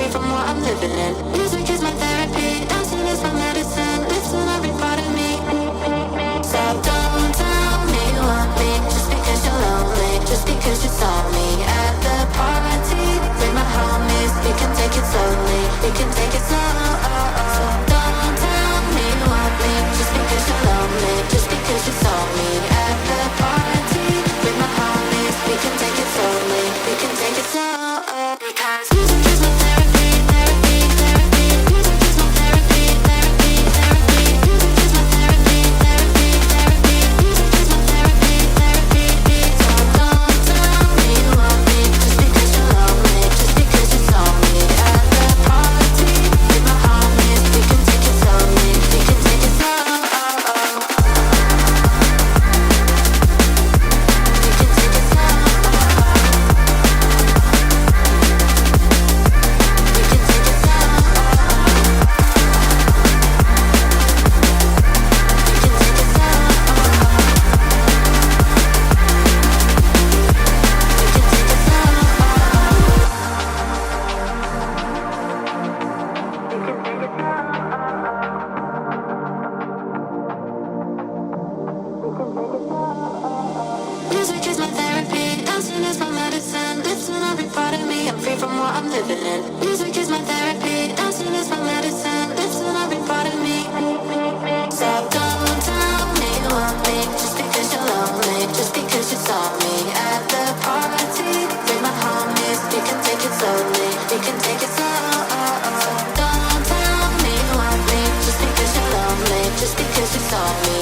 free from what I'm living in. Music is my therapy, dancing is my medicine. Lifting every part of me. So don't tell me you want me just because you're lonely, just because you saw me at the party with my homies. We can take it slowly, we can take it slow. So don't tell me you want me just because you're lonely, just because you saw me at the party with my homies. We can take it slowly, we can take it slow. Because music is my therapy, therapy, therapy. Music is my therapy, therapy, therapy. Music is my therapy, therapy, therapy. Music is my therapy, therapy. So don't tell me you want me just because you're lonely, just because you saw me at the party with my homies. We can take it slowly, we can take it slow. We can take it slow. Music is my therapy, dancing is my medicine. Lifting every part of me, I'm free from what I'm living in. Music is my therapy, dancing is my medicine. Lifting every part of me. So don't tell me you want me just because you're lonely, just because you saw me at the party with my homies. We can take it slowly, we can take it slow. So don't tell me you want me just because you're lonely, just because you saw me